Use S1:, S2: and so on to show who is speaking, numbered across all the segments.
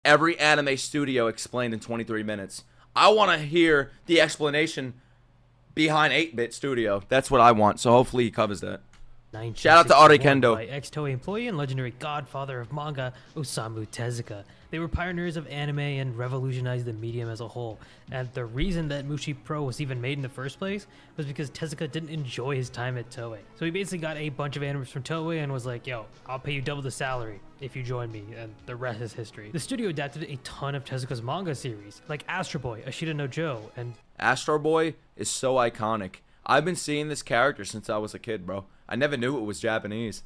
S1: every anime studio explained in 23 minutes. I want to hear the explanation behind 8-Bit Studio. That's what I want, so hopefully he covers that. Shout out to Ari Kendo.
S2: By ex-Toei employee and legendary godfather of manga, Osamu Tezuka. They were pioneers of anime and revolutionized the medium as a whole. And the reason that Mushi Pro was even made in the first place was because Tezuka didn't enjoy his time at Toei. So he basically got a bunch of animes from Toei and was like, yo, I'll pay you double the salary if you join me, and the rest is history. The studio adapted a ton of Tezuka's manga series, like Astro Boy, Ashita no Joe, and...
S1: Astro Boy is so iconic. I've been seeing this character since I was a kid, bro. I never knew it was Japanese.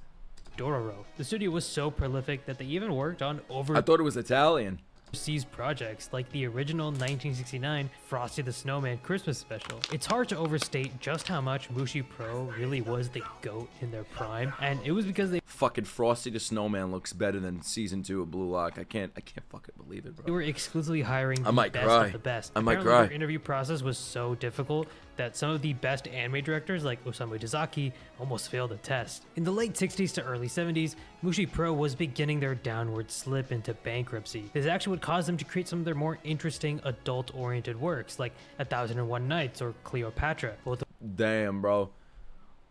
S2: Dororo. The studio was so prolific that they even worked on
S1: I thought it was Italian.
S2: overseas projects like the original 1969 Frosty the Snowman Christmas special. It's hard to overstate just how much Mushi Pro really was the GOAT in their prime, and it was because they
S1: Fucking Frosty the Snowman looks better than season 2 of Blue Lock. I can't fucking believe it,
S2: They
S1: bro.
S2: were exclusively hiring the
S1: might
S2: best
S1: cry.
S2: of the best.
S1: I might
S2: Apparently,
S1: cry.
S2: Their interview process was so difficult that some of the best anime directors like Osamu Dezaki almost failed the test. In the late 60s to early 70s, Mushi Pro was beginning their downward slip into bankruptcy. This actually would cause them to create some of their more interesting adult-oriented works like 1001 Nights or Cleopatra, both
S1: Damn, bro.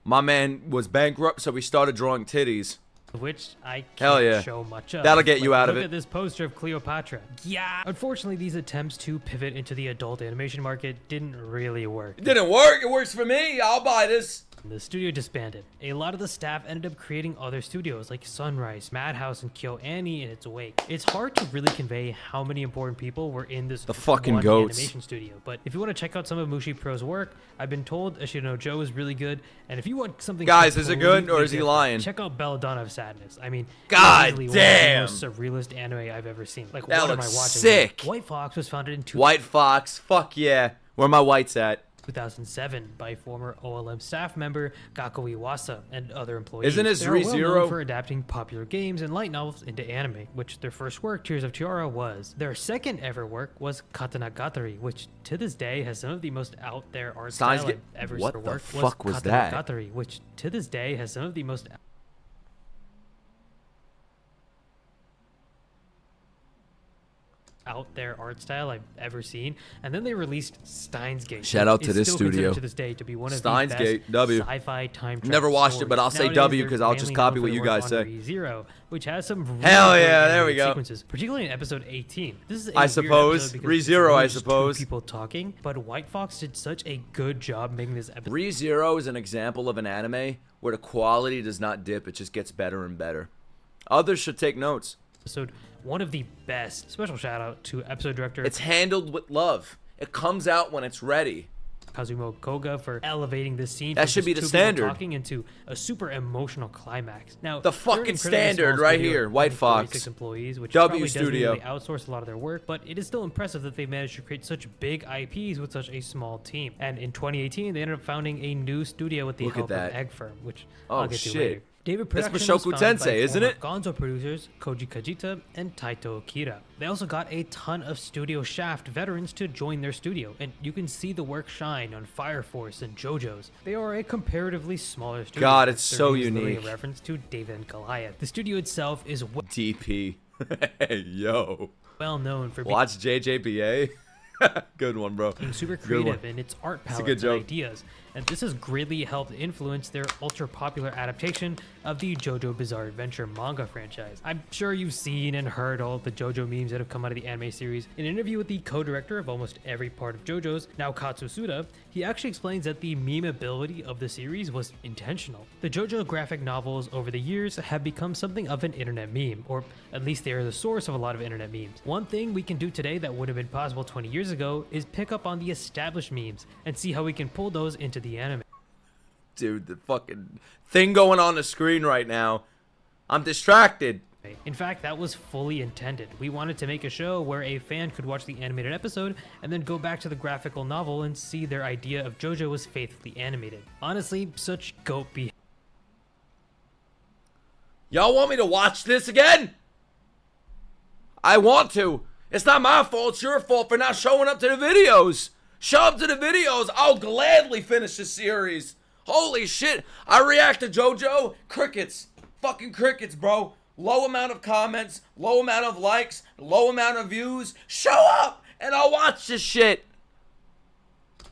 S1: My man was bankrupt, so he started drawing titties.
S2: of which I
S1: Hell
S2: can't
S1: yeah.
S2: show much of.
S1: That'll get you
S2: Like,
S1: out of
S2: Look
S1: it.
S2: at this poster of Cleopatra. Yeah. Unfortunately, these attempts to pivot into the adult animation market didn't really work.
S1: It didn't work. It works for me. I'll buy this.
S2: The studio disbanded. A lot of the staff ended up creating other studios like Sunrise, Madhouse, and KyoAni in its wake. It's hard to really convey how many important people were in this
S1: The fucking
S2: one
S1: goats.
S2: animation studio. But if you want to check out some of Mushi Pro's work, I've been told Ashita no Joe is really good. And if you want something
S1: Guys, is it good, or
S2: completely
S1: is he
S2: different,
S1: lying?
S2: Check out Belladonna of Sadness. I mean,
S1: God
S2: easily
S1: damn.
S2: one of the most surrealist anime I've ever seen. Like,
S1: That
S2: what am I
S1: looks
S2: watching?
S1: sick.
S2: White Fox was founded in
S1: White Fox. Fuck yeah. Where my whites at?
S2: 2007 by former OLM staff member Gakko Iwasa and other employees.
S1: Isn't his
S2: They are well
S1: ReZero-
S2: known for adapting popular games and light novels into anime, which their first work, Tears of Tiara, was. Their second ever work was Katanagatari, which to this day has some of the most out there art
S1: Steins
S2: style
S1: get-
S2: I've ever
S1: what
S2: seen.
S1: the
S2: Work
S1: fuck was that?
S2: Katanagatari, which to this day has some of the most out there art style I've ever seen. And then they released Steins Gate.
S1: Shout
S2: which
S1: out to
S2: is
S1: this
S2: still considered
S1: studio.
S2: to this day to be one of
S1: Steins
S2: the
S1: Gate,
S2: best
S1: W.
S2: sci-fi time travel
S1: Never watched it, but I'll say
S2: Nowadays,
S1: W
S2: they're
S1: 'cause I'll just
S2: mainly
S1: copy
S2: known
S1: what
S2: for
S1: you
S2: their
S1: guys
S2: work on
S1: say.
S2: ReZero, which has some really
S1: Hell
S2: great
S1: yeah, there
S2: animated
S1: we go.
S2: sequences, particularly in episode 18. This is a
S1: I
S2: weird
S1: suppose.
S2: episode because it's
S1: ReZero, I
S2: just two
S1: suppose.
S2: people talking, but White Fox did such a good job making this episode.
S1: ReZero is an example of an anime where the quality does not dip. It just gets better and better. Others should take notes.
S2: One of the best. Special shout out to episode director
S1: It's handled with love. It comes out when it's ready.
S2: Kazumo Koga for elevating this scene.
S1: That
S2: from
S1: should be
S2: just
S1: the
S2: two people
S1: standard.
S2: Talking into a super emotional climax. Now
S1: The
S2: they're an
S1: fucking
S2: incredibly
S1: standard
S2: small
S1: right
S2: studio
S1: here,
S2: with
S1: White
S2: only
S1: Fox.
S2: 46 employees, which
S1: W
S2: probably doesn't
S1: Studio.
S2: really outsource a lot of their work, but it is still impressive that they managed to create such big IPs with such a small team. And in 2018, they ended up founding a new studio with the
S1: Look at
S2: help of
S1: that.
S2: Egg Firm, which
S1: Oh,
S2: I'll get to
S1: shit.
S2: later. David
S1: That's
S2: Productions
S1: Mushoku
S2: was founded by
S1: Tensei, isn't
S2: former
S1: it?
S2: Gonzo producers Koji Kajita and Taito Akira. They also got a ton of Studio Shaft veterans to join their studio, and you can see the work shine on Fire Force and JoJo's. They are a comparatively smaller studio.
S1: God,
S2: but
S1: it's
S2: their
S1: so
S2: name is literally
S1: unique.
S2: A reference to David and Goliath. The studio itself is
S1: DP. Hey, yo.
S2: well known for being
S1: Watch JJBA. Good one, bro.
S2: super
S1: Good one.
S2: creative in its art
S1: a
S2: palette
S1: good
S2: and
S1: joke.
S2: ideas, and this has greatly helped influence their ultra-popular adaptation of the JoJo Bizarre Adventure manga franchise. I'm sure you've seen and heard all the JoJo memes that have come out of the anime series. In an interview with the co-director of almost every part of JoJo's, Naokatsu Suda, he actually explains that the memeability of the series was intentional. The JoJo graphic novels over the years have become something of an internet meme, or at least they are the source of a lot of internet memes. One thing we can do today that would have been possible 20 years ago is pick up on the established memes and see how we can pull those into the anime.
S1: Dude, the fucking thing going on the screen right now. I'm distracted.
S2: In fact, that was fully intended. We wanted to make a show where a fan could watch the animated episode and then go back to the graphical novel and see their idea of JoJo was faithfully animated. Honestly, such goat behavior.
S1: Y'all want me to watch this again? I want to. It's not my fault. It's your fault for not showing up to the videos. Show up to the videos. I'll gladly finish the series. Holy shit. I react to JoJo. Crickets. Fucking crickets, bro. low amount of comments, low amount of likes, low amount of views. Show up and I'll watch this shit.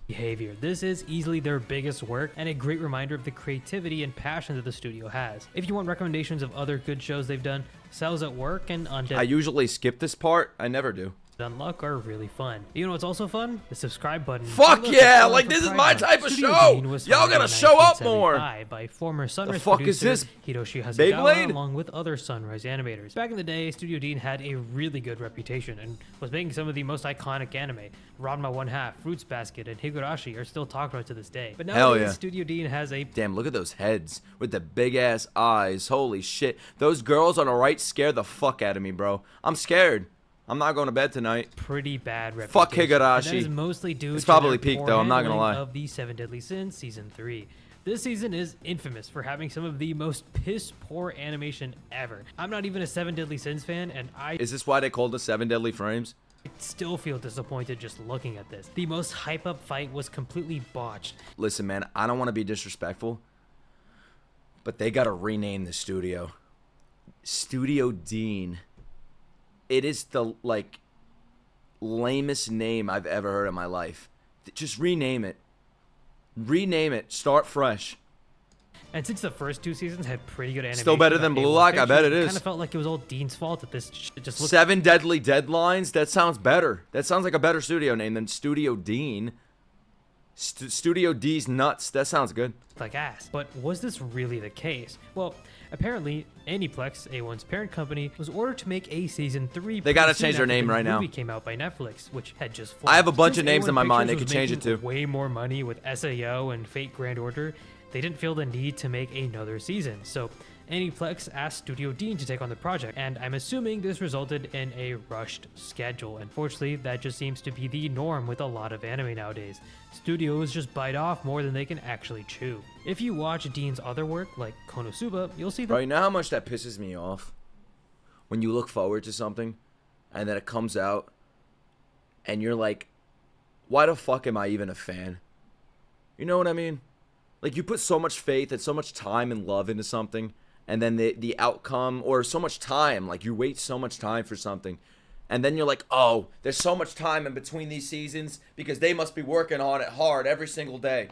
S2: Behavior. This is easily their biggest work and a great reminder of the creativity and passion that the studio has. If you want recommendations of other good shows they've done, Cells at Work and Undead
S1: I usually skip this part. I never do.
S2: Unluck are really fun. You know what's also fun? The subscribe button.
S1: Fuck yeah! Like, this is my type of show! Y'all gotta show up more!
S2: By former Sunrise
S1: the fuck
S2: producer
S1: is this?
S2: Hiroshi
S1: Beyblade?
S2: Hasegawa, along with other Sunrise animators. Back in the day, Studio Dean had a really good reputation and was making some of the most iconic anime. Ranma One Half, Fruits Basket, and Higurashi are still talked about to this day. But nowadays, Studio Dean has a...
S1: Damn, look at those heads with the big ass eyes. Holy shit. Those girls on the right scare the fuck out of me, bro. I'm scared. I'm not going to bed tonight.
S2: Pretty bad reputation.
S1: Fuck Higurashi.
S2: And that is mostly due
S1: It's
S2: to
S1: probably
S2: their
S1: peak,
S2: poor
S1: though, I'm not gonna
S2: handling
S1: lie.
S2: of the 7 Deadly Sins Season 3. This season is infamous for having some of the most piss-poor animation ever. I'm not even a 7 Deadly Sins fan, and I
S1: Is this why they called it 7 Deadly Frames?
S2: still feel disappointed just looking at this. The most hype-up fight was completely botched.
S1: Listen, man, I don't want to be disrespectful, but they got to rename the studio. Studio Dean. It is the, like, lamest name I've ever heard in my life. Just rename it. Rename it. Start fresh.
S2: And since the first 2 seasons had pretty good animation,
S1: Still better than Blue Lock? I bet it is.
S2: Kind of felt like it was all Dean's fault that this just looked...
S1: 7 Deadly Deadlines? That sounds better. That sounds like a better studio name than Studio Dean. Studio D's nuts. That sounds good.
S2: like ass. But was this really the case? Well, apparently, Anyplex, A1's parent company, was ordered to make a season 3.
S1: They gotta change their name right now.
S2: The movie came out by Netflix, which had just flopped.
S1: I have a bunch
S2: Since
S1: of names
S2: A1
S1: in my mind they
S2: Pictures
S1: could
S2: was
S1: change it
S2: making
S1: to.
S2: way more money with SAO and Fate Grand Order, they didn't feel the need to make another season. So Anyplex asked Studio Dean to take on the project, and I'm assuming this resulted in a rushed schedule. Unfortunately, that just seems to be the norm with a lot of anime nowadays. Studios just bite off more than they can actually chew. If you watch Dean's other work, like Konosuba, you'll see that...
S1: Right, you know how much that pisses me off? When you look forward to something, and then it comes out, and you're like, why the fuck am I even a fan? You know what I mean? Like, you put so much faith and so much time and love into something, and then the outcome, or so much time, like you wait so much time for something, and then you're like, oh, there's so much time in between these seasons because they must be working on it hard every single day.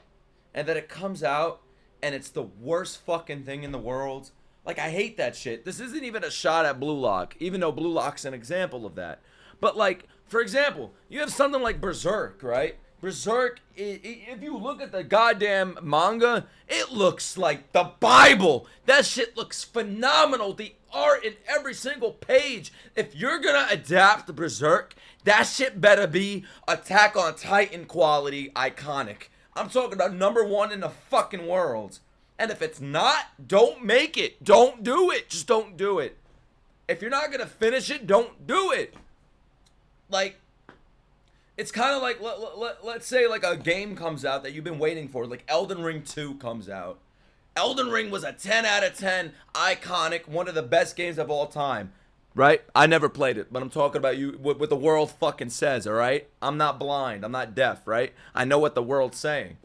S1: And then it comes out, and it's the worst fucking thing in the world. Like, I hate that shit. This isn't even a shot at Blue Lock, even though Blue Lock's an example of that. But, like, for example, you have something like Berserk, right? Berserk, if you look at the goddamn manga, it looks like the Bible. That shit looks phenomenal. The art in every single page. If you're gonna adapt Berserk, that shit better be Attack on Titan quality iconic. I'm talking about #1 in the fucking world. And if it's not, don't make it. Don't do it. Just don't do it. If you're not gonna finish it, don't do it. Like, it's kind of like, let's say like a game comes out that you've been waiting for, like Elden Ring 2 comes out. Elden Ring was a 10 out of 10, iconic, one of the best games of all time, right? I never played it, but I'm talking about you, what the world fucking says, all right? I'm not blind, I'm not deaf, right? I know what the world's saying.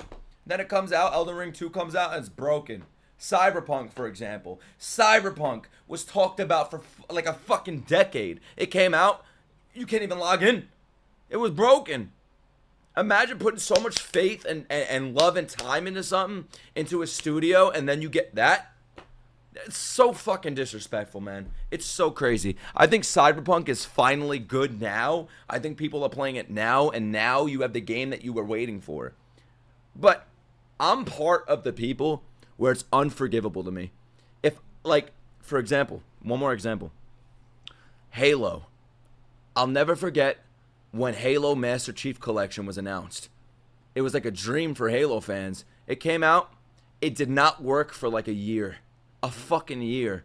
S1: Then it comes out, Elden Ring 2 comes out, and it's broken. Cyberpunk, for example. Cyberpunk was talked about for like a fucking decade. It came out, you can't even log in. It was broken. Imagine putting so much faith and love and time into something, into a studio, and then you get that. It's so fucking disrespectful, man. It's so crazy. I think Cyberpunk is finally good now. I think people are playing it now, and now you have the game that you were waiting for. But I'm part of the people where it's unforgivable to me. If, like, for example, one more example. Halo. I'll never forget when Halo Master Chief Collection was announced. It was like a dream for Halo fans. It came out, it did not work for like a year. A fucking year.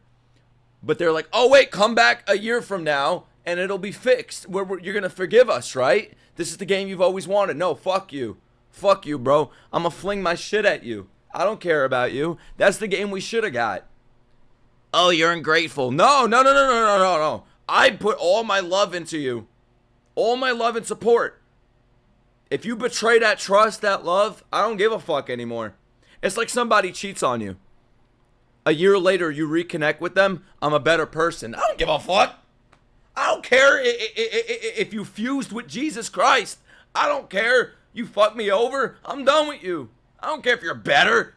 S1: But they're like, oh wait, come back a year from now and it'll be fixed. You're gonna forgive us, right? This is the game you've always wanted. No, fuck you. Fuck you, bro. I'm gonna fling my shit at you. I don't care about you. That's the game we should have got. Oh, you're ungrateful. No. I put all my love into you. All my love and support. If you betray that trust, that love, I don't give a fuck anymore. It's like somebody cheats on you. a year later you reconnect with them, I'm a better person. I don't give a fuck. I don't care if you fused with Jesus Christ. I don't care. You fuck me over. I'm done with you. I don't care if you're better.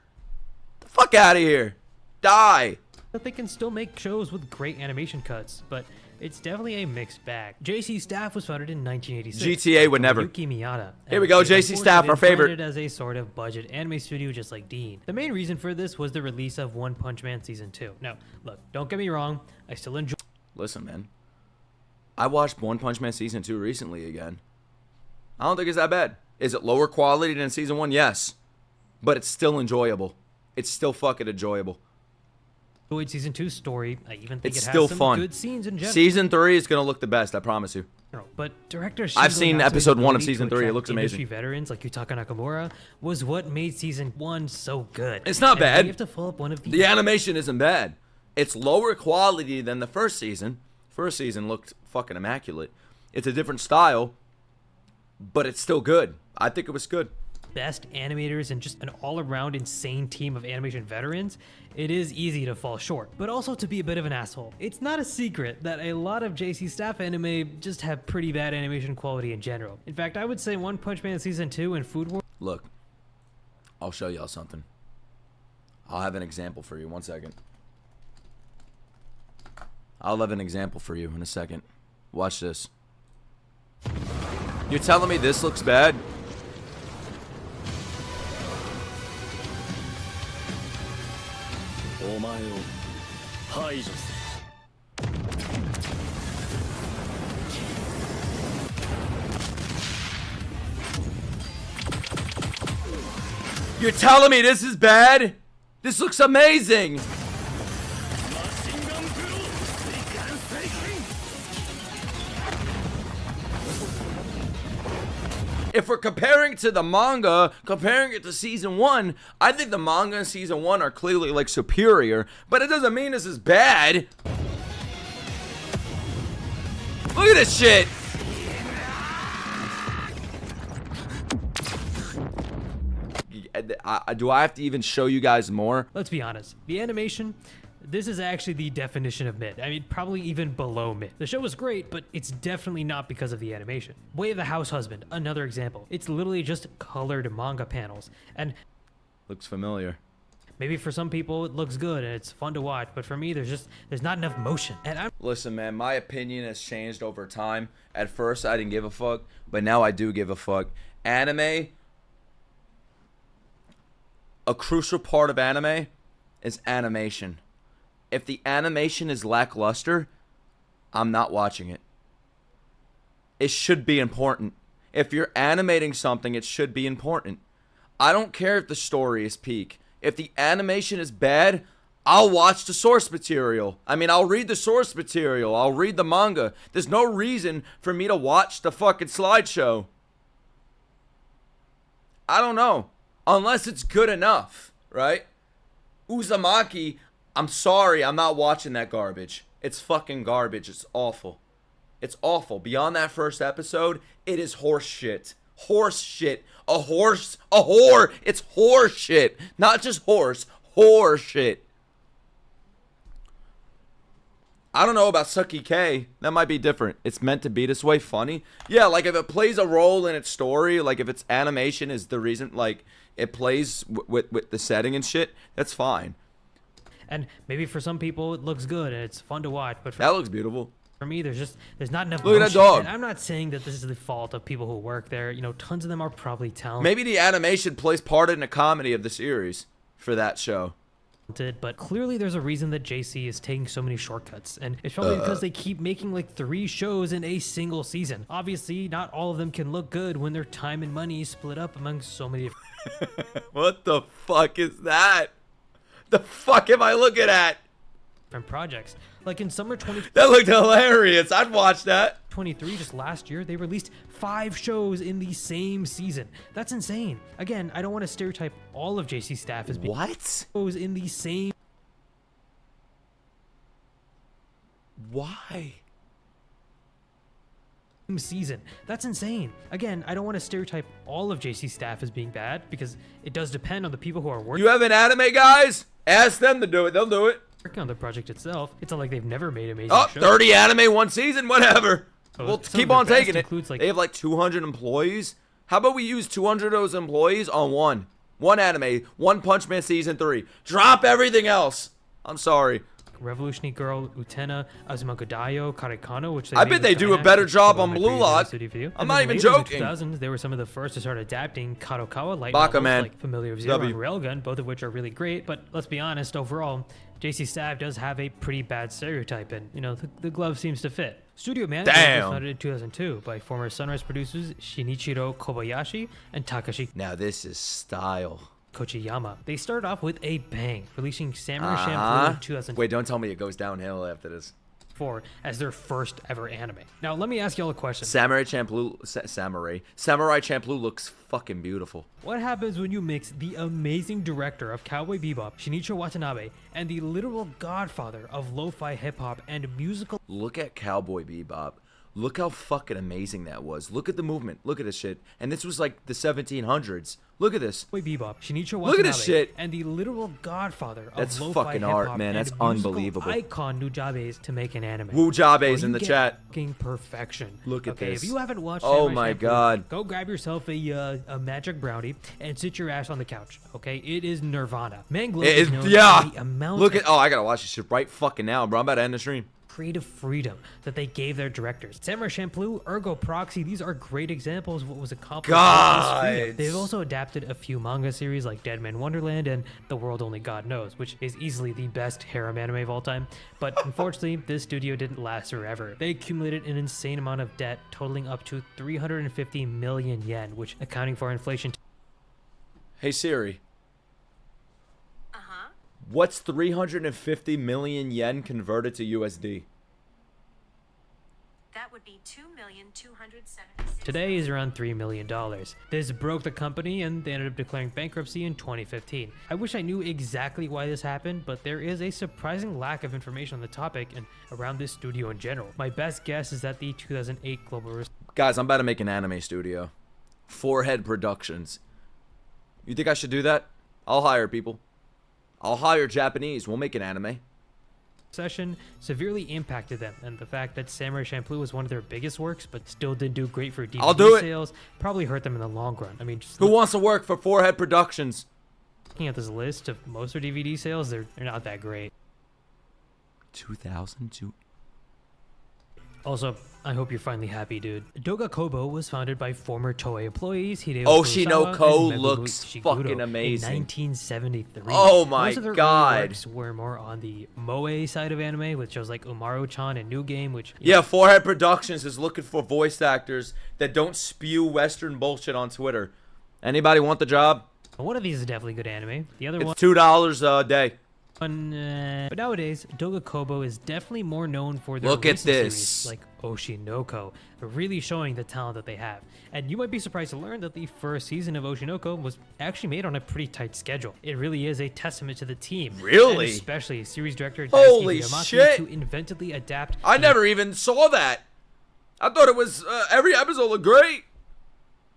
S1: Get the fuck out of here. Die.
S2: That they can still make shows with great animation cuts, but it's definitely a mixed bag. JC Staff was founded in 1986.
S1: GTA would never.
S2: Yuki Miyata.
S1: Here we go, JC Staff, our favorite.
S2: As a sort of budget anime studio just like Dean. The main reason for this was the release of One Punch Man Season 2. Now, look, don't get me wrong, I still enjoy...
S1: Listen, man. I watched One Punch Man Season 2 recently again. I don't think it's that bad. Is it lower quality than Season 1? Yes. But it's still enjoyable. It's still fucking enjoyable.
S2: Season 2's story. I even think
S1: it's
S2: it has
S1: still
S2: some
S1: fun.
S2: good scenes in general.
S1: Season 3 is going to look the best, I promise you.
S2: But director
S1: I've seen
S2: Shingo
S1: episode
S2: Natsume's
S1: 1 of
S2: ability
S1: Season
S2: to
S1: 3. It
S2: attract
S1: looks amazing.
S2: Industry veterans like Yutaka Nakamura was what made Season 1 so good.
S1: It's not
S2: And
S1: bad.
S2: We have to follow up one of
S1: The animation isn't bad. It's lower quality than the first season. First season looked fucking immaculate. It's a different style, but it's still good. I think it was good.
S2: Best animators and just an all-around insane team of animation veterans, it is easy to fall short, but also to be a bit of an asshole. It's not a secret that a lot of JC Staff anime just have pretty bad animation quality in general. In fact, I would say One Punch Man Season 2 and Food Wars...
S1: Look, I'll show y'all something. I'll have an example for you. 1 second. I'll have an example for you in a second. Watch this. You're telling me this looks bad? You're telling me this is bad? This looks amazing! If we're comparing to the manga, comparing it to Season 1, I think the manga and Season 1 are clearly, like, superior, but it doesn't mean this is bad. Look at this shit! Do I have to even show you guys more?
S2: Let's be honest, the animation, this is actually the definition of mid. I mean, probably even below mid. The show was great, but it's definitely not because of the animation. Way of the House Husband, another example. It's literally just colored manga panels. And
S1: looks familiar.
S2: maybe for some people it looks good and it's fun to watch, but for me, there's not enough motion. And
S1: Listen, man, my opinion has changed over time. At first, I didn't give a fuck, but now I do give a fuck. Anime, a crucial part of anime is animation. If the animation is lackluster, I'm not watching it. It should be important. If you're animating something, it should be important. I don't care if the story is peak. If the animation is bad, I'll watch the source material. I mean, I'll read the source material. I'll read the manga. There's no reason for me to watch the fucking slideshow. I don't know. Unless it's good enough, right? Uzumaki, I'm sorry, I'm not watching that garbage. It's fucking garbage. It's awful. It's awful. Beyond that first episode, it is horse shit. Horse shit. A horse, a whore. It's horse shit. Not just horse shit. I don't know about Suki K. That might be different. It's meant to be this way, funny. Yeah, like if it plays a role in its story, like if its animation is the reason, like it plays with the setting and shit, that's fine.
S2: And maybe for some people it looks good and it's fun to watch, but
S1: that looks beautiful.
S2: For me, there's not enough
S1: Look
S2: motion.
S1: at that dog.
S2: And I'm not saying that this is the fault of people who work there. You know, tons of them are probably talented.
S1: Maybe the animation plays part in the comedy of the series for that show.
S2: But clearly there's a reason that JC is taking so many shortcuts, and it's probably because they keep making like 3 shows in a single season. Obviously, not all of them can look good when their time and money is split up among so many
S1: What the fuck is that? The fuck am I looking at?
S2: different projects. Like in summer 2023,
S1: That looked hilarious. I'd watch that.
S2: just last year, they released 5 shows in the same season. That's insane. Again, I don't want to stereotype all of JC Staff as being
S1: What?
S2: shows in the same
S1: Why?
S2: season. That's insane. Again, I don't want to stereotype all of JC Staff as being bad because it does depend on the people who are working.
S1: You have an anime, guys? Ask them to do it. They'll do it.
S2: Working on the project itself, it's not like they've never made amazing
S1: Oh,
S2: shows.
S1: 30 anime, one season, whatever.
S2: Oh,
S1: We'll
S2: some
S1: keep
S2: of
S1: on
S2: their best
S1: taking it.
S2: includes, like-
S1: They have like 200 employees. How about we use 200 of those employees on one anime, One Punch Man season 3. Drop everything else. I'm sorry.
S2: Revolutionary Girl, Utena, Azumako Daioh, Karekano, which
S1: I bet they do a better job on Blue Lock. I'm not even joking.
S2: In the 2000s, they were some of the first to start adapting Kadokawa light
S1: Baka
S2: novels
S1: Man.
S2: like Familiar of Zero
S1: W.
S2: and Railgun, both of which are really great. But let's be honest, overall, JC Staff does have a pretty bad stereotype, and the glove seems to fit. Studio Manager was founded in 2002 by former Sunrise producers Shinichiro Kobayashi and Takashi
S1: Now this is style.
S2: Kochiyama. They started off with a bang, releasing Samurai Champloo in 2004
S1: Wait, don't tell me it goes downhill after this.
S2: as their first ever anime. Now, let me ask y'all a question.
S1: Samurai Champloo looks fucking beautiful.
S2: What happens when you mix the amazing director of Cowboy Bebop, Shinichiro Watanabe, and the literal godfather of lo-fi hip-hop and musical
S1: Look at Cowboy Bebop. Look how fucking amazing that was. Look at the movement. Look at this shit. And this was like the 1700s. Look at this.
S2: Bebop, Shinichiro Watanabe,
S1: Look at this shit.
S2: and the literal godfather of
S1: That's
S2: lo-fi
S1: fucking
S2: hip-hop
S1: art, man.
S2: and
S1: That's
S2: musical
S1: unbelievable.
S2: icon Nujabes to make an anime.
S1: Wujabe's
S2: Oh,
S1: in
S2: you
S1: the
S2: get
S1: chat.
S2: Fucking perfection.
S1: Look at
S2: okay,
S1: this.
S2: If you haven't watched
S1: Oh
S2: Samurai
S1: my
S2: Champloo,
S1: God.
S2: go grab yourself a magic brownie and sit your ass on the couch. Okay, it is nirvana. Manglo is known for the amount
S1: Look
S2: of
S1: at. Oh, I gotta watch this shit right fucking now, bro. I'm about to end the stream.
S2: creative freedom that they gave their directors. Samurai Champloo, Ergo Proxy, these are great examples of what was accomplished with this freedom. They've also adapted a few manga series like Dead Man Wonderland and The World Only God Knows, which is easily the best harem anime of all time. But unfortunately, this studio didn't last forever. They accumulated an insane amount of debt, totaling up to 350 million yen, which accounting for inflation.
S1: Hey Siri. What's 350 million yen converted to USD?
S3: That would be 2,276,000.
S2: Today is around $3 million. This broke the company and they ended up declaring bankruptcy in 2015. I wish I knew exactly why this happened, but there is a surprising lack of information on the topic and around this studio in general. My best guess is that the 2008 Clover
S1: Guys, I'm about to make an anime studio. Forehead Productions. You think I should do that? I'll hire people. I'll hire Japanese. We'll make an anime.
S2: Recession severely impacted them, and the fact that Samurai Champloo was one of their biggest works but still didn't do great for
S1: I'll do
S2: DVD
S1: it.
S2: sales probably hurt them in the long run. I mean, just
S1: Who wants to work for Forehead Productions?
S2: looking at this list of most of their DVD sales, they're not that great.
S1: 2002.
S2: Also, I hope you're finally happy, dude. DOA Kobo was founded by former Toei employees Hideo
S1: Oshinoko
S2: Kurosawa and Megumi
S1: looks
S2: Shiguro
S1: fucking amazing.
S2: in 1973.
S1: Oh my
S2: Most of their early
S1: God.
S2: works were more on the moe side of anime, with shows like Umaru-chan and New Game, which
S1: Yeah, Forehead Productions is looking for voice actors that don't spew Western bullshit on Twitter. Anybody want the job?
S2: one of these is definitely good anime. The other
S1: It's $2 a day.
S2: but nowadays, DOA Kobo is definitely more known for their
S1: Look at
S2: recent
S1: this.
S2: series like Oshinoko, really showing the talent that they have. And you might be surprised to learn that the first season of Oshinoko was actually made on a pretty tight schedule. It really is a testament to the team.
S1: Really?
S2: And especially series director
S1: Holy
S2: Daisuke Miyamaki
S1: shit.
S2: to inventively adapt.
S1: I never even saw that. I thought it was every episode looked great.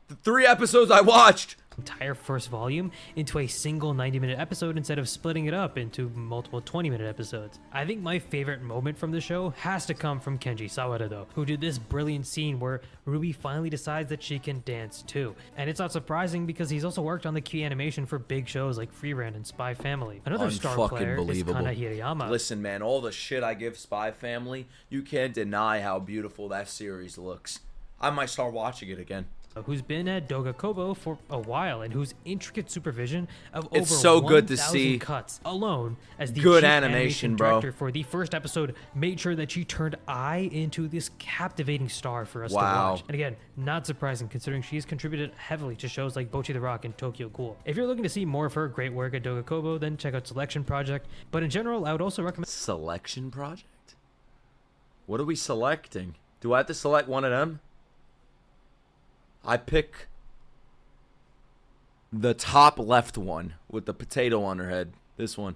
S1: The 3 episodes I watched.
S2: Entire first volume into a single 90-minute episode instead of splitting it up into multiple 20-minute episodes. I think my favorite moment from the show has to come from Kenji Sawada though, who did this brilliant scene where Ruby finally decides that she can dance too. And it's not surprising because he's also worked on the key animation for big shows like Free Ren and Spy Family. Another star player is Kana Hirayama.
S1: Listen, man, all the shit I give Spy Family, you can't deny how beautiful that series looks. I might start watching it again.
S2: Who's been at DOA Kobo for a while and whose intricate supervision of
S1: It's
S2: over
S1: so good to
S2: 1,000
S1: see
S2: cuts alone as the
S1: good
S2: chief
S1: animation, bro.
S2: director for the first episode made sure that she turned Ai into this captivating star for us to
S1: Wow.
S2: watch. And again, not surprising considering she's contributed heavily to shows like Bocchi the Rock and Tokyo Ghoul. If you're looking to see more of her great work at DOA Kobo, then check out Selection Project. But in general, I would also recommend
S1: Selection Project? What are we selecting? Do I have to select one of them? I pick the top left one with the potato on her head. This one.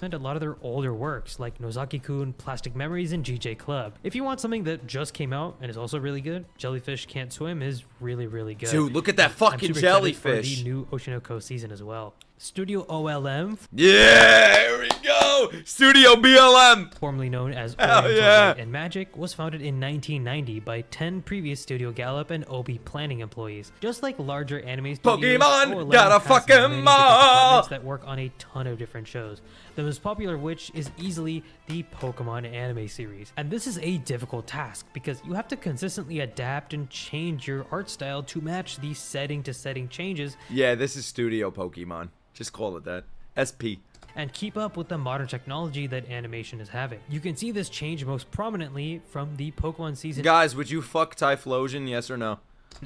S2: a lot of their older works like Nozaki-kun, Plastic Memories, and GJ Club. If you want something that just came out and is also really good, Jellyfish Can't Swim is really, really good.
S1: Dude, look at that
S2: I'm
S1: fucking
S2: super excited for
S1: jellyfish.
S2: the new Oshinoko season as well. Studio OLM,
S1: Yeah, here we go. Studio BLM.
S2: formerly known as
S1: Hell
S2: Oriental
S1: yeah.
S2: Light and Magic, was founded in 1990 by 10 previous Studio Gallup and OB planning employees. Just like larger anime studios,
S1: Pokemon,
S2: OLM
S1: gotta
S2: has
S1: fuck
S2: many
S1: 'em
S2: different
S1: all.
S2: departments that work on a ton of different shows. The most popular of which is easily the Pokemon anime series. And this is a difficult task because you have to consistently adapt and change your art style to match the setting to setting changes
S1: Yeah, this is Studio Pokemon. Just call it that. SP.
S2: and keep up with the modern technology that animation is having. You can see this change most prominently from the Pokemon season
S1: Guys, would you fuck Typhlosion? Yes or no?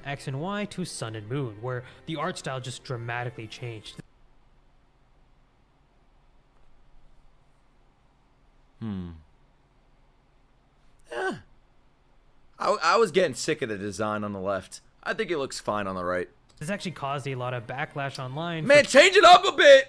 S2: X and Y to Sun and Moon, where the art style just dramatically changed.
S1: I was getting sick of the design on the left. I think it looks fine on the right.
S2: This actually caused a lot of backlash online
S1: Man, change it up a bit.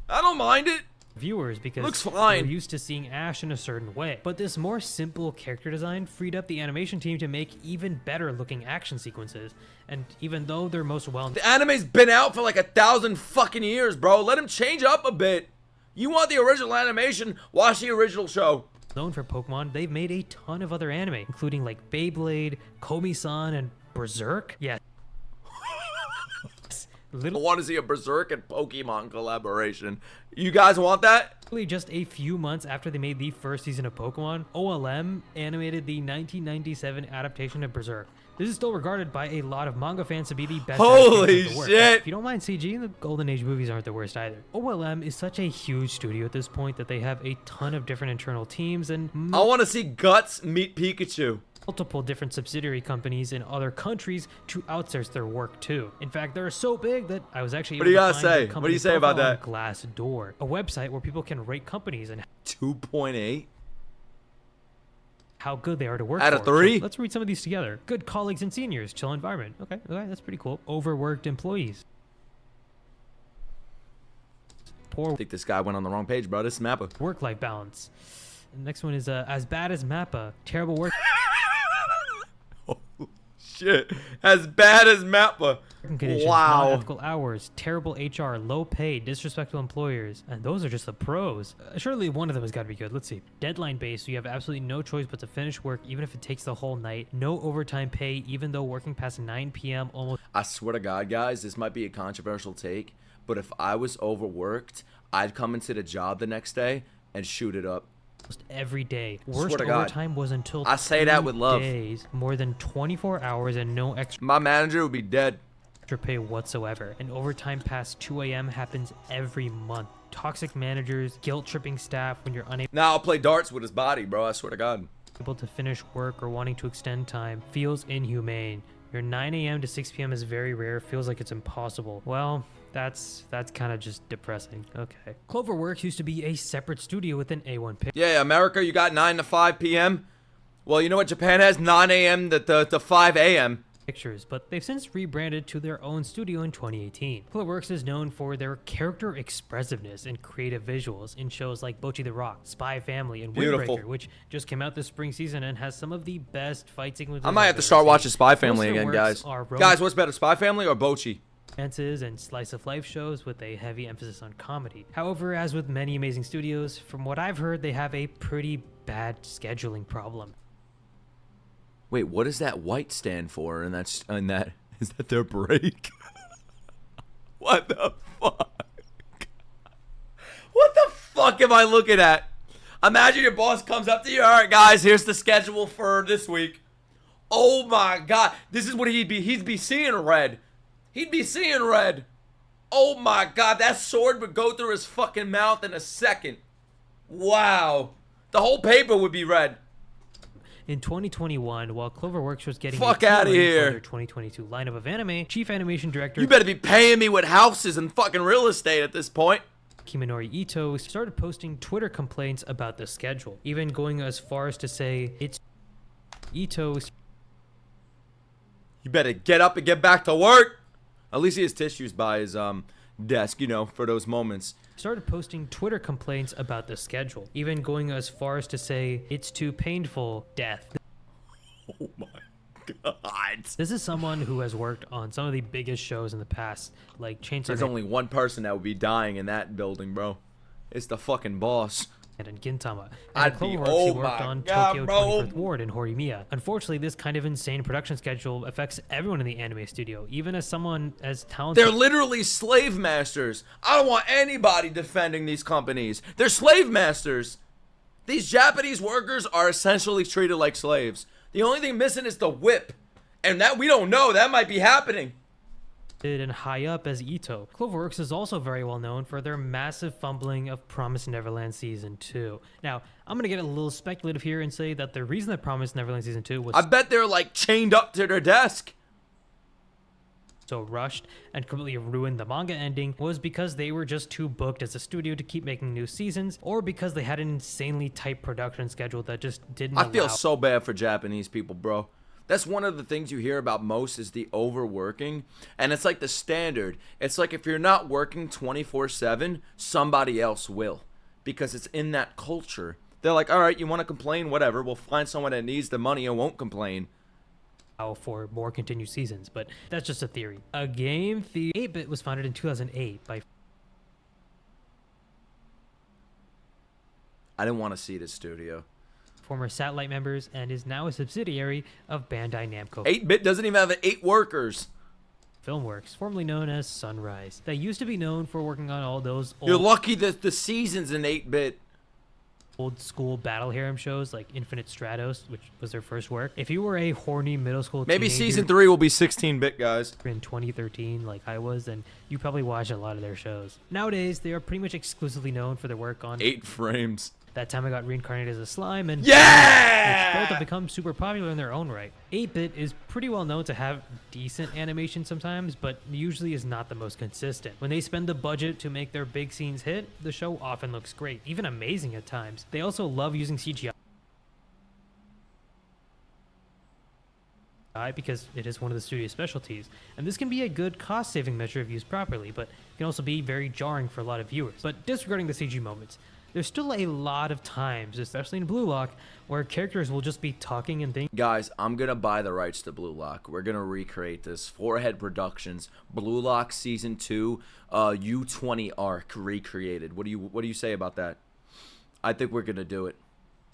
S1: I don't mind it.
S2: for viewers because
S1: Looks
S2: they
S1: fine.
S2: were used to seeing Ash in a certain way. But this more simple character design freed up the animation team to make even better looking action sequences. And even though they're most well
S1: The anime's been out for like 1,000 fucking years, bro. Let him change up a bit. You want the original animation? Watch the original show.
S2: known for Pokemon, they've made a ton of other anime, including like Beyblade, Komi-san, and Berserk. Yeah.
S1: I
S2: Literally
S1: want to see a Berserk and Pokemon collaboration. You guys want that?
S2: just a few months after they made the first season of Pokemon, OLM animated the 1997 adaptation of Berserk. This is still regarded by a lot of manga fans to be the best
S1: Holy
S2: adaptation of the work.
S1: shit.
S2: If you don't mind CG, the Golden Age movies aren't the worst either. OLM is such a huge studio at this point that they have a ton of different internal teams and
S1: I want to see Guts meet Pikachu.
S2: multiple different subsidiary companies in other countries to outsource their work too. In fact, they're so big that I was actually
S1: What do
S2: able
S1: you
S2: to
S1: gotta
S2: find the
S1: say? What do
S2: company
S1: you say about
S2: profile on
S1: that?
S2: Glassdoor, a website where people can rate companies and
S1: 2.8.
S2: how good they are to work
S1: Out of
S2: for.
S1: 3?
S2: So let's read some of these together. Good colleagues and seniors, chill environment. Okay, that's pretty cool. Overworked employees. Poor
S1: I think this guy went on the wrong page, bro. This is Mappa.
S2: work-life balance. The next one is as bad as Mappa. Terrible work
S1: Shit. As bad as Mappa.
S2: conditions,
S1: Wow.
S2: non-ethical hours, terrible HR, low pay, disrespectful employers, and those are just the pros. Surely one of them has got to be good. Let's see. Deadline based, so you have absolutely no choice but to finish work even if it takes the whole night. No overtime pay, even though working past 9 p.m. almost
S1: I swear to God, guys, this might be a controversial take, but if I was overworked, I'd come into the job the next day and shoot it up.
S2: every day.
S1: Swear
S2: Worst
S1: to God.
S2: overtime was until
S1: I say that
S2: 2
S1: with love.
S2: days, more than 24 hours, and no extra
S1: My manager would be dead.
S2: pay whatsoever. And overtime past 2 a.m. happens every month. Toxic managers, guilt-tripping staff when you're unable
S1: Now I'll play darts with his body, bro. I swear to God.
S2: to finish work or wanting to extend time feels inhumane. Your 9 a.m. to 6 p.m. is very rare, feels like it's impossible. Well, that's kind of just depressing. Okay. Clover Works used to be a separate studio within A1 Pictures.
S1: Yeah, America, you got 9 to 5 p.m. Well, you know what Japan has? 9 a.m. to 5 a.m.
S2: But they've since rebranded to their own studio in 2018. Clover Works is known for their character expressiveness and creative visuals in shows like Bocchi the Rock, Spy Family, and
S1: Beautiful.
S2: Windbreaker, which just came out this spring season and has some of the best fight sequences.
S1: I might have
S2: I've
S1: to
S2: ever
S1: start
S2: seen.
S1: watching Spy
S2: Most of
S1: Family
S2: their
S1: again,
S2: works
S1: guys.
S2: are
S1: Guys, what's better, Spy Family or Bocchi?
S2: romances and slice of life shows with a heavy emphasis on comedy. However, as with many amazing studios, from what I've heard, they have a pretty bad scheduling problem.
S1: Wait, what does that white stand for? And that is that their break? What the fuck? What the fuck am I looking at? Imagine your boss comes up to you. All right, guys, here's the schedule for this week. Oh my God, this is what he'd be seeing red. He'd be seeing red. Oh my God, that sword would go through his fucking mouth in a second. Wow, the whole paper would be red.
S2: In 2021, while Clover Works was getting
S1: Fuck
S2: a
S1: outta
S2: team
S1: here.
S2: for their 2022 lineup of anime, Chief Animation Director
S1: You better be paying me with houses and fucking real estate at this point.
S2: Kiminori Ito started posting Twitter complaints about the schedule, even going as far as to say it's Ito's
S1: You better get up and get back to work. At least he has tissues by his desk, you know, for those moments.
S2: started posting Twitter complaints about the schedule, even going as far as to say it's too painful, death.
S1: Oh my God.
S2: This is someone who has worked on some of the biggest shows in the past, like Chainsaw
S1: There's
S2: Man
S1: only one person that would be dying in that building, bro. It's the fucking boss.
S2: and Gintama. And
S1: I'd
S2: at Clover
S1: be-
S2: Works,
S1: oh
S2: he worked
S1: my
S2: on
S1: God,
S2: Tokyo
S1: bro.
S2: 24th Ward and Horimiya. Unfortunately, this kind of insane production schedule affects everyone in the anime studio, even as someone as talented.
S1: They're literally slave masters. I don't want anybody defending these companies. They're slave masters. These Japanese workers are essentially treated like slaves. The only thing missing is the whip. And that we don't know. That might be happening.
S2: And high up as Ito. Clover Works is also very well known for their massive fumbling of Promised Neverland Season 2. Now, I'm going to get a little speculative here and say that the reason that Promised Neverland Season 2 was
S1: I bet they're like chained up to their desk.
S2: so rushed and completely ruined the manga ending was because they were just too booked as a studio to keep making new seasons, or because they had an insanely tight production schedule that just didn't
S1: I feel
S2: allow-
S1: so bad for Japanese people, bro. That's one of the things you hear about most is the overworking. And it's like the standard. It's like if you're not working 24/7, somebody else will. Because it's in that culture. They're like, all right, you want to complain? Whatever. We'll find someone that needs the money and won't complain.
S2: for more continued seasons, but that's just a theory. A game, the 8-Bit was founded in 2008 by
S1: I didn't want to see this studio.
S2: former Satellite members and is now a subsidiary of Bandai Namco
S1: 8-Bit doesn't even have 8 workers.
S2: Filmworks, formerly known as Sunrise. They used to be known for working on all those
S1: You're lucky that the season's in 8-Bit.
S2: old school battle harem shows like Infinite Stratos, which was their first work. If you were a horny middle school
S1: Maybe
S2: teenager
S1: season 3 will be 16-bit, guys.
S2: in 2013 like I was, then you probably watched a lot of their shows. Nowadays, they are pretty much exclusively known for their work on
S1: 8 frames.
S2: That Time I Got Reincarnated as a Slime and
S1: Yeah!
S2: which both have become super popular in their own right. 8-Bit is pretty well known to have decent animation sometimes, but usually is not the most consistent. When they spend the budget to make their big scenes hit, the show often looks great, even amazing at times. They also love using CGI because it is one of the studio's specialties, and this can be a good cost-saving measure if used properly, but can also be very jarring for a lot of viewers. But disregarding the CG moments, there's still a lot of times, especially in Blue Lock, where characters will just be talking and thinking.
S1: Guys, I'm going to buy the rights to Blue Lock. We're going to recreate this. Forehead Productions, Blue Lock Season 2, U20 arc recreated. What do you say about that? I think we're going to do it.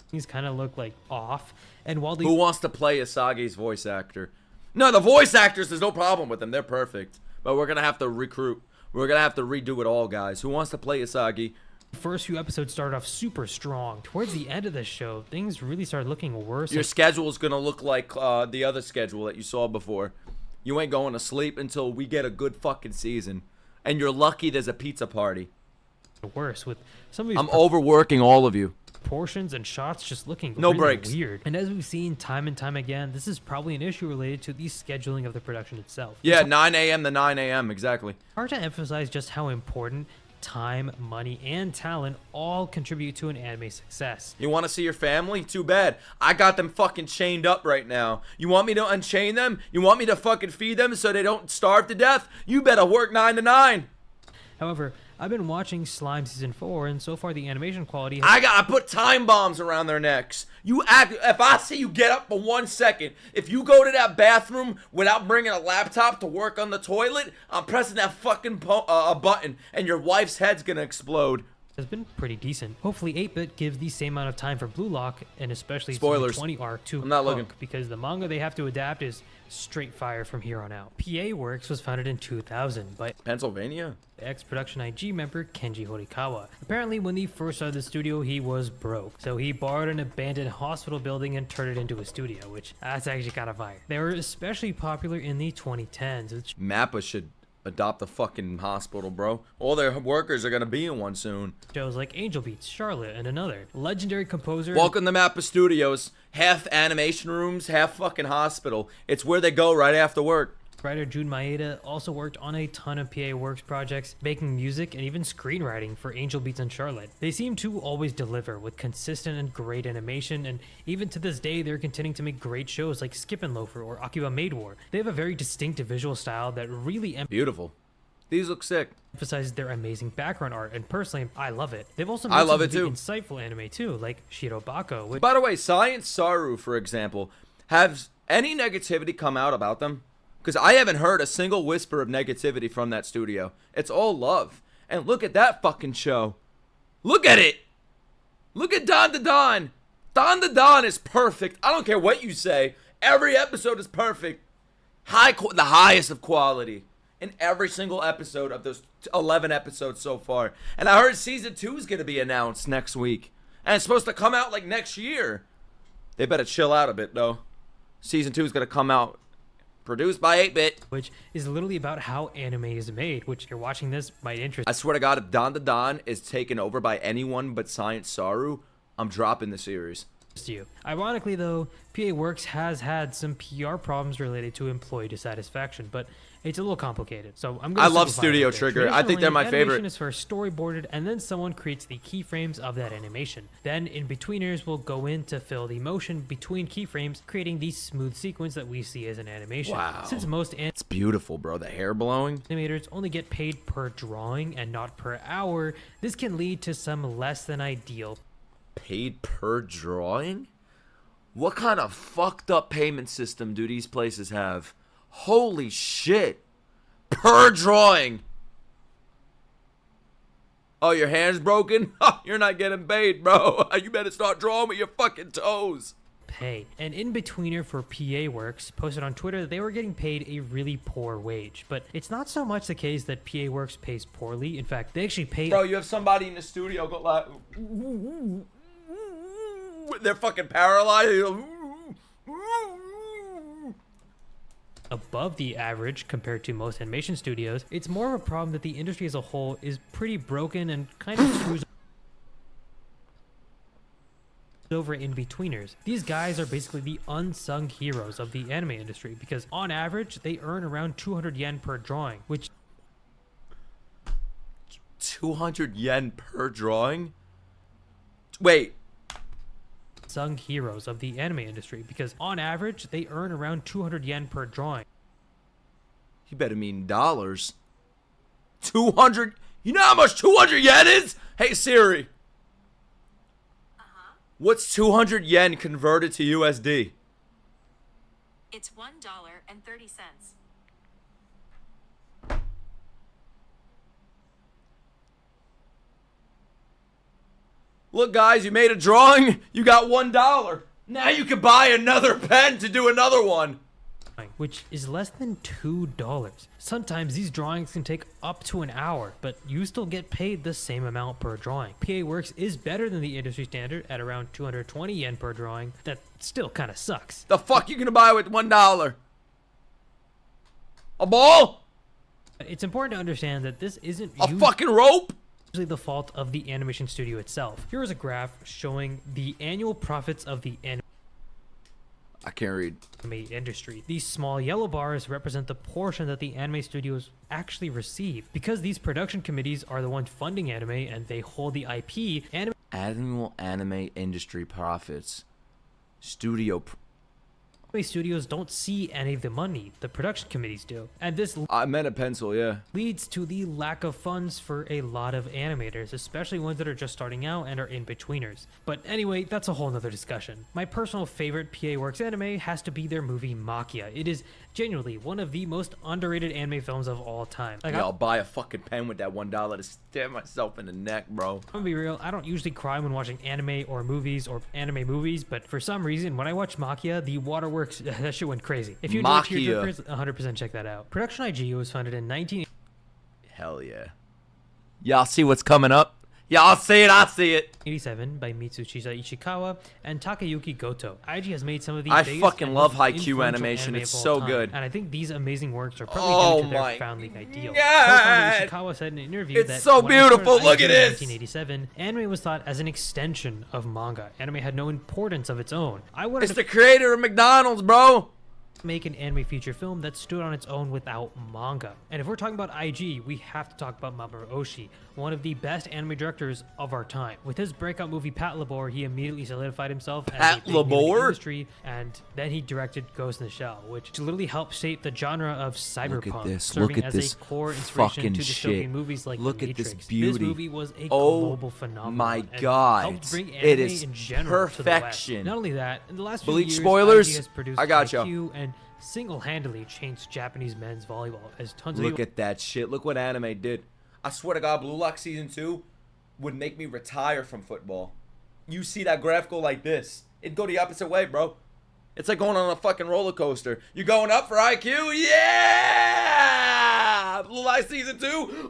S2: Things kind of look like off, and while they
S1: Who wants to play Asagi's voice actor? No, the voice actors, there's no problem with them. They're perfect. But we're going to have to recruit. We're going to have to redo it all, guys. Who wants to play Asagi?
S2: first few episodes started off super strong. Towards the end of the show, things really started looking worse.
S1: Your schedule is going to look like the other schedule that you saw before. You ain't going to sleep until we get a good fucking season. And you're lucky there's a pizza party.
S2: Worse with some of these
S1: I'm overworking all of you.
S2: portions and shots just looking
S1: No
S2: really
S1: breaks.
S2: weird. And as we've seen time and time again, this is probably an issue related to the scheduling of the production itself.
S1: Yeah, 9 a.m. to 9 a.m. exactly.
S2: Hard to emphasize just how important time, money, and talent all contribute to an anime success.
S1: You want to see your family? Too bad. I got them fucking chained up right now. You want me to unchain them? You want me to fucking feed them so they don't starve to death? You better work 9 to 9.
S2: However, I've been watching Slime Season 4, and so far the animation quality has
S1: I put time bombs around their necks. You act, if I see you get up for 1 second, if you go to that bathroom without bringing a laptop to work on the toilet, I'm pressing that fucking button and your wife's head's gonna explode.
S2: been pretty decent. Hopefully 8-Bit gives the same amount of time for Blue Lock, and especially
S1: Spoilers.
S2: the 20 arc to
S1: I'm not
S2: hook,
S1: looking.
S2: because the manga they have to adapt is straight fire from here on out. PA Works was founded in 2000 by
S1: Pennsylvania?
S2: ex-Production IG member Kenji Horikawa. Apparently, when he first started the studio, he was broke. So he borrowed an abandoned hospital building and turned it into a studio, which that's actually kind of fire. They were especially popular in the 2010s, which
S1: Mappa should adopt a fucking hospital, bro. All their workers are gonna be in one soon.
S2: shows like Angel Beats, Charlotte, and another. Legendary composer
S1: Welcome to Mappa Studios. Half animation rooms, half fucking hospital. It's where they go right after work.
S2: writer Jun Maeda also worked on a ton of PA Works projects, making music and even screenwriting for Angel Beats and Charlotte. They seem to always deliver with consistent and great animation, and even to this day, they're continuing to make great shows like Skip and Loafer or Akiba Maid War. They have a very distinctive visual style that really
S1: Beautiful. These look sick.
S2: emphasizes their amazing background art, and personally, I love it. They've also
S1: I
S2: made
S1: love
S2: some
S1: it too.
S2: insightful anime too, like Shirobako, which
S1: By the way, Science Saru, for example, has any negativity come out about them? Because I haven't heard a single whisper of negativity from that studio. It's all love. And look at that fucking show. Look at it. Look at Don the Don. Don the Don is perfect. I don't care what you say. Every episode is perfect. The highest of quality in every single episode of those 11 episodes so far. And I heard season 2 is going to be announced next week. And it's supposed to come out like next year. They better chill out a bit, though. Season 2 is going to come out. Produced by 8-Bit.
S2: Which is literally about how anime is made, which if you're watching this might interest
S1: I swear to God, if Don the Don is taken over by anyone but Science Saru, I'm dropping the series.
S2: you. Ironically though, PA Works has had some PR problems related to employee dissatisfaction, but it's a little complicated. So I'm going
S1: I love Studio Trigger. I think they're my favorite.
S2: Animation is first storyboarded, and then someone creates the keyframes of that animation. Then in-betweeners will go in to fill the motion between keyframes, creating the smooth sequence that we see as an animation.
S1: Wow.
S2: Since most
S1: It's beautiful, bro. The hair blowing.
S2: animators only get paid per drawing and not per hour, this can lead to some less than ideal
S1: Paid per drawing? What kind of fucked up payment system do these places have? Holy shit. Per drawing. Oh, your hand's broken? You're not getting paid, bro. You better start drawing with your fucking toes.
S2: pay. An in-betweener for PA Works posted on Twitter that they were getting paid a really poor wage, but it's not so much the case that PA Works pays poorly. In fact, they actually pay...
S1: Bro, you have somebody in the studio go like... They're fucking paralyzed.
S2: above the average compared to most animation studios. It's more of a problem that the industry as a whole is pretty broken and kind of screws over in-betweeners. These guys are basically the unsung heroes of the anime industry because on average they earn around 200 yen per drawing, which
S1: 200 yen per drawing? Wait.
S2: Sung heroes of the anime industry because on average they earn around 200 yen per drawing.
S1: You better mean dollars. 200. You know how much 200 yen is? Hey Siri. What's 200 yen converted to USD?
S3: It's $1.30.
S1: Look, guys, you made a drawing. You got $1. Now you can buy another pen to do another one.
S2: Which is less than $2. Sometimes these drawings can take up to an hour, but you still get paid the same amount per drawing. PA Works is better than the industry standard at around 220 yen per drawing. That still kind of sucks.
S1: The fuck you gonna buy with $1? A ball?
S2: It's important to understand that this isn't
S1: A fucking rope?
S2: usually the fault of the animation studio itself. Here is a graph showing the annual profits of the anime
S1: I can't read.
S2: industry. These small yellow bars represent the portion that the anime studios actually receive. Because these production committees are the ones funding anime and they hold the IP,
S1: Annual anime industry profits. Studio.
S2: anime studios don't see any of the money. The production committees do. And this
S1: I meant a pencil, yeah.
S2: leads to the lack of funds for a lot of animators, especially ones that are just starting out and are in-betweeners. But anyway, that's a whole nother discussion. My personal favorite PA Works anime has to be their movie Makia. It is genuinely one of the most underrated anime films of all time. Like,
S1: Yeah, I'll buy a fucking pen with that $1 to stab myself in the neck, bro.
S2: I'm gonna be real, I don't usually cry when watching anime or anime movies, but for some reason, when I watch Makia, the waterworks, that shit went crazy. If you enjoy
S1: Makia.
S2: tearjerkers, 100% check that out. Production IG was founded in 19...
S1: Hell yeah. Y'all see what's coming up? Y'all see it, I see it.
S2: 1987 by Mitsushita Ishikawa and Takayuki Goto. IG has made some of the
S1: I
S2: biggest
S1: fucking
S2: and
S1: love
S2: most
S1: Haikyuu
S2: influential
S1: animation.
S2: anime
S1: It's
S2: of all
S1: so
S2: time.
S1: good.
S2: And I think these amazing works are probably
S1: Oh
S2: due to their
S1: my
S2: founding ideal.
S1: God.
S2: Co-founder Ishikawa said in an interview
S1: It's
S2: that
S1: so
S2: when I started
S1: beautiful. Look
S2: IG
S1: at
S2: in
S1: this.
S2: 1987, anime was thought as an extension of manga. Anime had no importance of its own. I wanted
S1: It's
S2: to
S1: the creator of McDonald's, bro.
S2: make an anime feature film that stood on its own without manga. And if we're talking about IG, we have to talk about Mamoru Oshii, one of the best anime directors of our time. With his breakout movie Pat Labor, he immediately solidified himself as a big name in the industry, and then he directed Ghost in the Shell, which literally helped shape the genre of cyberpunk, serving as a core inspiration to dystopian movies like
S1: Look
S2: The
S1: at
S2: Matrix.
S1: this beauty.
S2: This movie was a global phenomenon.
S1: My
S2: and
S1: God,
S2: helped bring anime
S1: it is
S2: in general to the West.
S1: perfection.
S2: Not only that, in the last few
S1: Bleach
S2: years,
S1: spoilers?
S2: IG has produced
S1: I got
S2: IQ and single-handedly changed Japanese men's volleyball as tons of
S1: Look at that shit. Look what anime did. I swear to God, Blue Lock Season 2 would make me retire from football. You see that graphical like this. It'd go the opposite way, bro. It's like going on a fucking roller coaster. You're going up for IQ? Yeah! Blue Lock Season 2?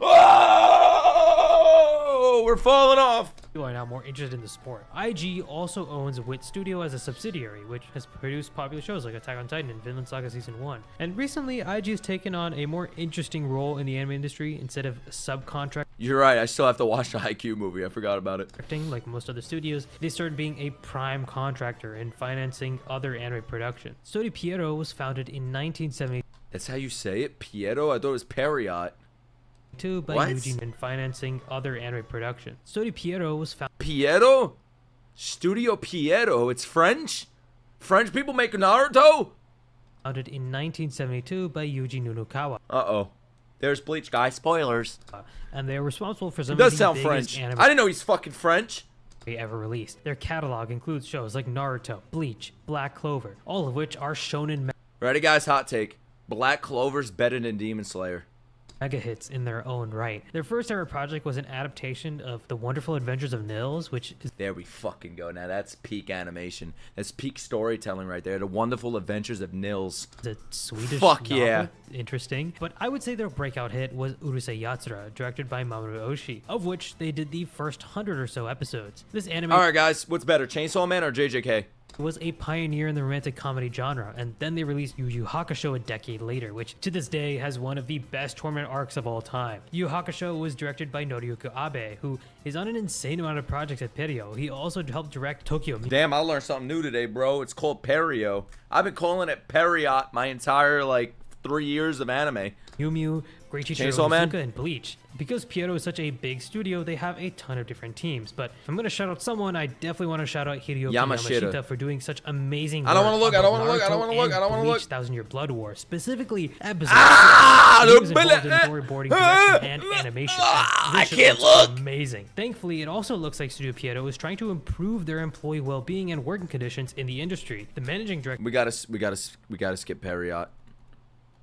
S1: Oh! We're falling off.
S2: people are now more interested in the sport. IG also owns Wit Studio as a subsidiary, which has produced popular shows like Attack on Titan and Vinland Saga Season 1. And recently, IG has taken on a more interesting role in the anime industry instead of subcontracting.
S1: You're right. I still have to watch the IQ movie. I forgot about it.
S2: Like most other studios, they started being a prime contractor and financing other anime production. Studio Pierrot was founded in 1972
S1: That's how you say it? Piero? I thought it was Periot.
S2: by
S1: What?
S2: Eugene and financing other anime production. Studio Pierrot was
S1: Piero? Studio Piero? It's French? French people make Naruto?
S2: founded in 1972 by Yuji Nunokawa.
S1: Uh-oh. There's Bleach guy. Spoilers.
S2: And they are responsible for
S1: He
S2: some
S1: does
S2: of the
S1: sound
S2: biggest
S1: French.
S2: anime
S1: I didn't know he's fucking French.
S2: they ever released. Their catalog includes shows like Naruto, Bleach, Black Clover, all of which are shonen
S1: Ready, guys? Hot take. Black Clover's better than Demon Slayer.
S2: mega hits in their own right. Their first ever project was an adaptation of The Wonderful Adventures of Nils, which is
S1: There we fucking go. Now that's peak animation. That's peak storytelling right there. The Wonderful Adventures of Nils.
S2: a Swedish
S1: Fuck
S2: novel.
S1: yeah.
S2: Interesting. But I would say their breakout hit was Urusei Yatsura, directed by Mamoru Oshii, of which they did the first 100 or so episodes. This anime
S1: All right, guys. What's better, Chainsaw Man or JJK?
S2: was a pioneer in the romantic comedy genre, and then they released Yu Yu Hakusho a decade later, which to this day has one of the best tournament arcs of all time. Yu Yu Hakusho was directed by Noriyuki Abe, who is on an insane amount of projects at Perio. He also helped direct Tokyo.
S1: Damn, I learned something new today, bro. It's called Perio. I've been calling it Periot my entire, 3 years of anime.
S2: Mew Mew, Great Teacher
S1: Chainsaw Man?
S2: Onizuka, and Bleach. Because Pierrot is such a big studio, they have a ton of different teams. But if I'm going to shout out someone, I definitely want to shout out Hiroki Yamashita for doing such amazing work.
S1: I don't wanna look, I don't
S2: on
S1: wanna look, I don't
S2: Naruto
S1: wanna look,
S2: and
S1: I don't wanna
S2: Bleach
S1: look.
S2: 1000 Year Blood War, specifically episode
S1: Ah,
S2: 6. He was
S1: the
S2: involved in
S1: bullet-
S2: storyboarding, direction, and animation. And
S1: I
S2: this shit
S1: can't
S2: looks
S1: look.
S2: amazing. Thankfully, it also looks like Studio Pierrot is trying to improve their employee well-being and working conditions in the industry. The managing director
S1: We gotta skip Periot.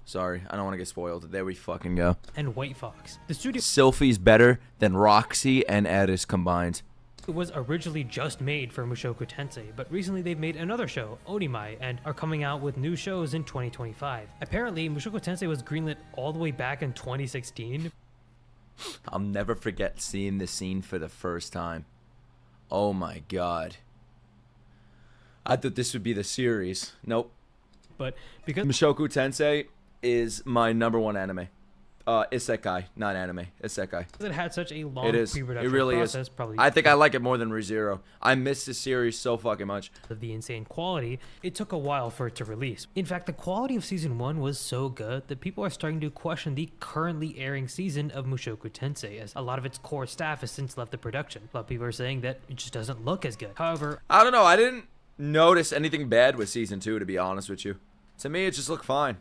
S1: Sorry, I don't want to get spoiled. There we fucking go.
S2: and White Fox. The studio
S1: Sylphie's better than Roxy and Addis combined.
S2: It was originally just made for Mushoku Tensei, but recently they've made another show, Onimai, and are coming out with new shows in 2025. Apparently, Mushoku Tensei was greenlit all the way back in 2016.
S1: I'll never forget seeing this scene for the first time. Oh my god. I thought this would be the series. Nope.
S2: But because
S1: Mushoku Tensei is my #1 anime. Isekai, not anime. Isekai.
S2: it had such a long
S1: It is.
S2: pre-production
S1: It really
S2: process,
S1: is.
S2: probably
S1: I think I like it more than ReZero. I miss this series so fucking much.
S2: of the insane quality, it took a while for it to release. In fact, the quality of season 1 was so good that people are starting to question the currently airing season of Mushoku Tensei, as a lot of its core staff has since left the production. A lot of people are saying that it just doesn't look as good. However,
S1: I don't know. I didn't notice anything bad with season 2, to be honest with you. To me, it just looked fine.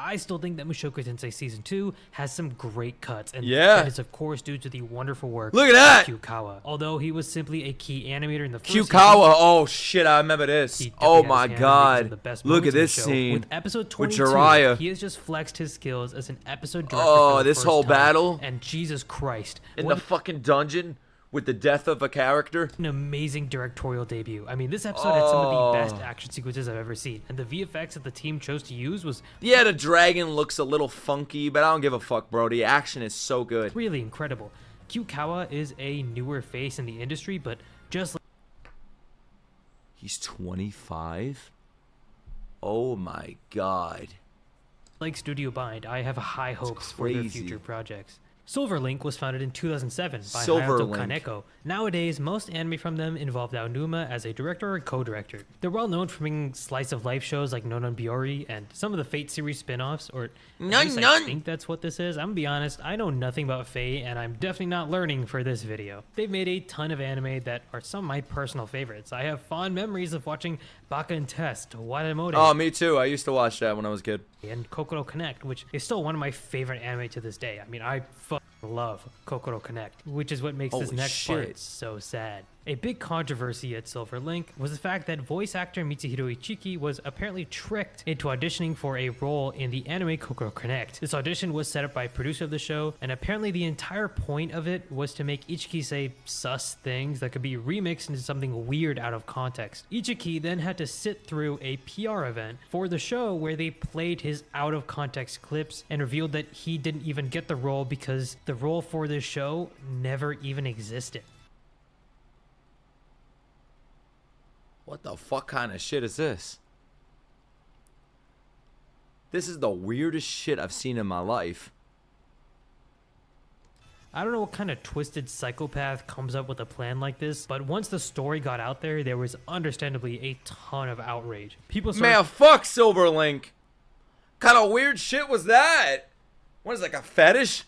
S2: I still think that Mushoku Tensei Season 2 has some great cuts, and
S1: Yeah.
S2: that is of course due to the wonderful work
S1: Look at that!
S2: of Kyukawa. Although he was simply a key animator in the first
S1: Kyukawa. Oh shit, I remember this.
S2: season, he
S1: Oh
S2: definitely
S1: my
S2: has his hand in some of the
S1: god.
S2: best
S1: Look
S2: moments
S1: at
S2: in the
S1: this
S2: show.
S1: scene.
S2: With episode
S1: with
S2: 22,
S1: Jiraiya.
S2: he has just flexed his skills as an episode director
S1: Oh,
S2: for the
S1: this
S2: first
S1: whole
S2: time.
S1: battle?
S2: And Jesus Christ,
S1: In
S2: what
S1: the fucking dungeon with the death of a character.
S2: an amazing directorial debut. I mean, this episode had some of the best
S1: Oh.
S2: action sequences I've ever seen, and the VFX that the team chose to use was
S1: Yeah, the dragon looks a little funky, but I don't give a fuck, bro. The action is so good.
S2: really incredible. Kyukawa is a newer face in the industry, but just
S1: He's 25? Oh my god.
S2: like Studio Bind, I have high hopes for their
S1: crazy.
S2: future projects. Silverlink was founded in 2007 by
S1: Silverlink.
S2: Hayato Kaneko. Nowadays, most anime from them involve Aonuma as a director or co-director. They're well known for making slice-of-life shows like Nonon Biori and some of the Fate series spin-offs, or at least I think that's what this is. I'm gonna be honest, I know nothing about Fate, and I'm definitely not learning for this video. They've made a ton of anime that are some of my personal favorites. I have fond memories of watching Baka and Test, Wadamode,
S1: Oh, me too. I used to watch that when I was a kid.
S2: and Kokoro Connect, which is still one of my favorite anime to this day. I mean, I fucking love Kokoro Connect, which is what makes this
S1: Holy
S2: next
S1: shit.
S2: part so sad. A big controversy at Silverlink was the fact that voice actor Mitsuhiro Ichiki was apparently tricked into auditioning for a role in the anime Kokoro Connect. This audition was set up by a producer of the show, and apparently the entire point of it was to make Ichiki say sus things that could be remixed into something weird out of context. Ichiki then had to sit through a PR event for the show where they played his out of context clips and revealed that he didn't even get the role because the role for this show never even existed.
S1: What the fuck kind of shit is this? This is the weirdest shit I've seen in my life.
S2: I don't know what kind of twisted psychopath comes up with a plan like this, but once the story got out there was understandably a ton of outrage. People started
S1: Man, fuck Silverlink. Kind of weird shit was that? What is it, like a fetish?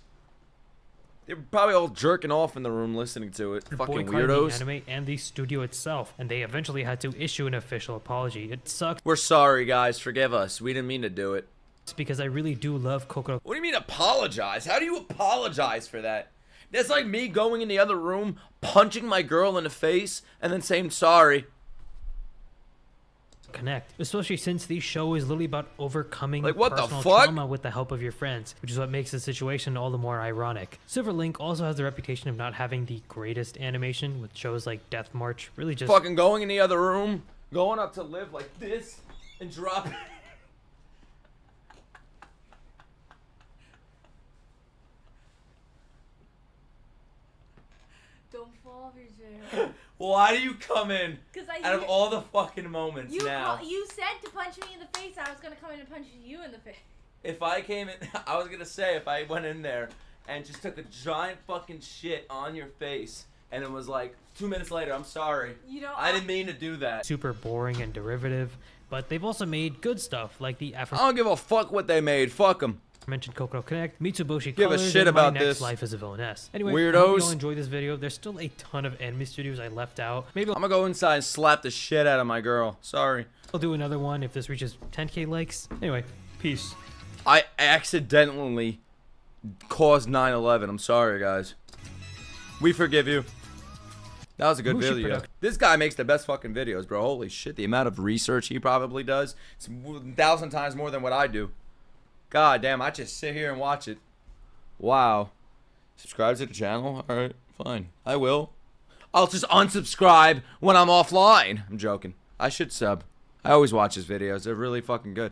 S1: They were probably all jerking off in the room listening to it. Fucking
S2: boycotting
S1: weirdos.
S2: the anime and the studio itself, and they eventually had to issue an official apology. It sucks
S1: We're sorry, guys. Forgive us. We didn't mean to do it.
S2: because I really do love Kokoro.
S1: What do you mean apologize? How do you apologize for that? That's like me going in the other room, punching my girl in the face, and then saying sorry.
S2: Connect, especially since the show is literally about overcoming
S1: Like, what the
S2: personal
S1: fuck?
S2: trauma with the help of your friends, which is what makes the situation all the more ironic. Silverlink also has the reputation of not having the greatest animation, with shows like Death March really just
S1: Fucking going in the other room, going up to Liv like this, and dropping.
S4: Don't fall off your chair.
S1: Why do you come in
S4: 'Cause I
S1: out of
S4: hear-
S1: all the fucking moments now?
S4: You said to punch me in the face. I was gonna come in and punch you in the face.
S1: If I came in, I was gonna say if I went in there and just took a giant fucking shit on your face, and it was like 2 minutes later, I'm sorry.
S4: You know,
S1: I didn't mean to do that.
S2: super boring and derivative, but they've also made good stuff like the
S1: I don't give a fuck what they made. Fuck them.
S2: aforementioned Kokoro Connect, Mitsuboshi
S1: Give a
S2: Colors,
S1: shit
S2: and My
S1: about
S2: Next
S1: this.
S2: Life as a Villainess. Anyway, I hope you
S1: Weirdos.
S2: all enjoyed this video. There's still a ton of anime studios I left out. Maybe
S1: I'm gonna go inside and slap the shit out of my girl. Sorry.
S2: I'll do another one if this reaches 10k likes. Anyway, peace.
S1: I accidentally caused 9/11. I'm sorry, guys. We forgive you. That was a good
S2: Mushi
S1: video.
S2: production.
S1: This guy makes the best fucking videos, bro. Holy shit, the amount of research he probably does. It's 1,000 times more than what I do. God damn, I just sit here and watch it. Wow. Subscribe to the channel? Alright, fine. I will. I'll just unsubscribe when I'm offline. I'm joking. I should sub. I always watch his videos. They're really fucking good.